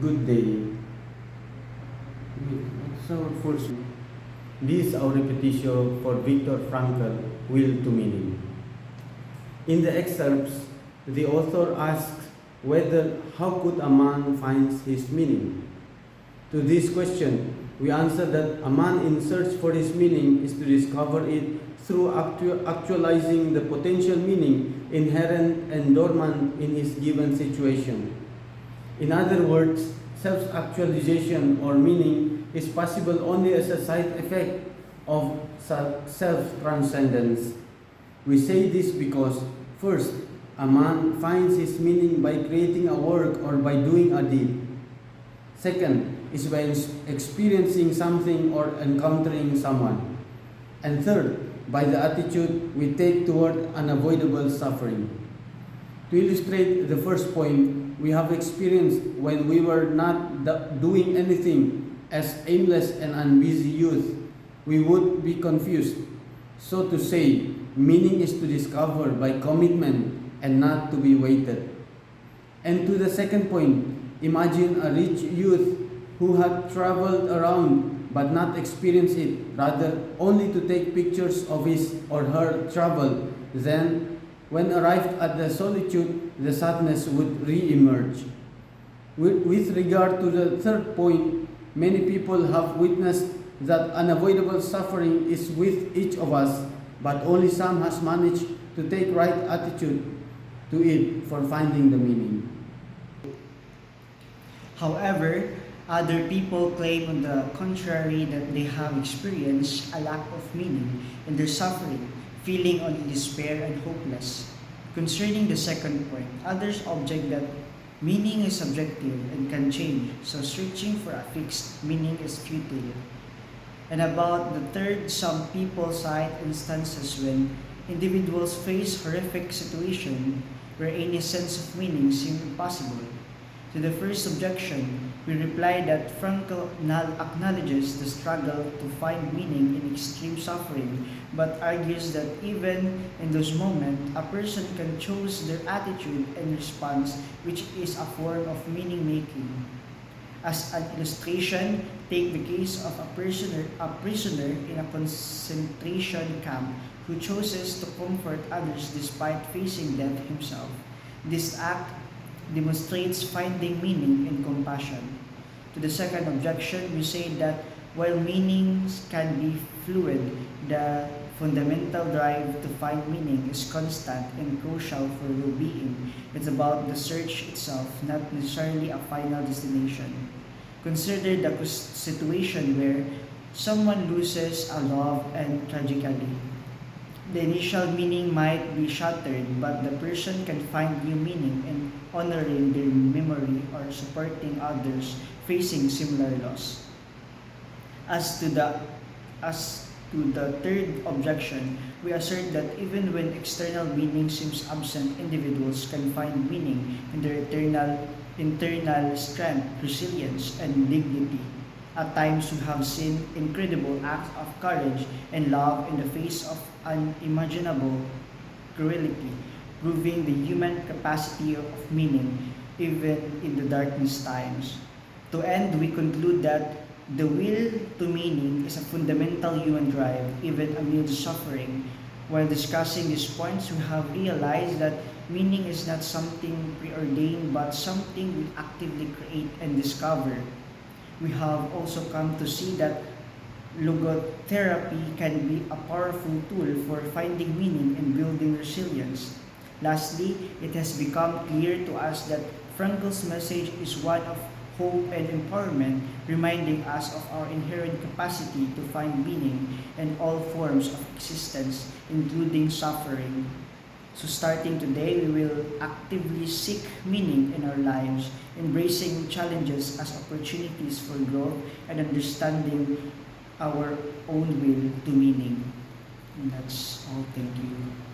Good day. So first, this is our repetition for Viktor Frankl, Will to Meaning. In the excerpts, the author asks whether how could a man find his meaning. To this question, we answer that a man in search for his meaning is to discover it through actualizing the potential meaning inherent and dormant in his given situation. In other words, self-actualization or meaning is possible only as a side effect of self-transcendence. We say this because, first, a man finds his meaning by creating a work or by doing a deed. Second, is by experiencing something or encountering someone. And third, by the attitude we take toward unavoidable suffering. To illustrate the first point, we have experienced when we were not doing anything as aimless and unbusy youth, we would be confused. So to say, meaning is to discover by commitment and not to be weighted. And to the second point, imagine a rich youth who had traveled around but not experienced it, rather only to take pictures of his or her travel. Then, when arrived at the solitude, the sadness would re-emerge. With regard to the third point, many people have witnessed that unavoidable suffering is with each of us, but only some has managed to take right attitude to it for finding the meaning. However, other people claim on the contrary that they have experienced a lack of meaning in their suffering, feeling only despair and hopeless. Concerning the second point, others object that meaning is subjective and can change, so searching for a fixed meaning is futile. And about the third, some people cite instances when individuals face horrific situation where any sense of meaning seems impossible. To the first objection, we reply that Frankl acknowledges the struggle to find meaning in extreme suffering, but argues that even in those moments, a person can choose their attitude and response, which is a form of meaning making. As an illustration, take the case of a prisoner in a concentration camp who chooses to comfort others despite facing death himself. This act demonstrates finding meaning in compassion. To the second objection, we say that while meanings can be fluid, the fundamental drive to find meaning is constant and crucial for well-being. It's about the search itself, not necessarily a final destination. Consider the situation where someone loses a love and tragically. The initial meaning might be shattered, but the person can find new meaning in honoring their memory or supporting others facing similar loss. As to the third objection, we assert that even when external meaning seems absent, individuals can find meaning in their internal strength, resilience, and dignity. At times, we have seen incredible acts of courage and love in the face of unimaginable cruelty, proving the human capacity of meaning even in the darkest times. To end, we conclude that the will to meaning is a fundamental human drive, even amid suffering. While discussing these points, we have realized that meaning is not something preordained, but something we actively create and discover. We have also come to see that logotherapy can be a powerful tool for finding meaning and building resilience. Lastly, it has become clear to us that Frankl's message is one of hope and empowerment, reminding us of our inherent capacity to find meaning in all forms of existence, including suffering. So starting today, we will actively seek meaning in our lives, embracing challenges as opportunities for growth and understanding our own will to meaning. And that's all. Thank you.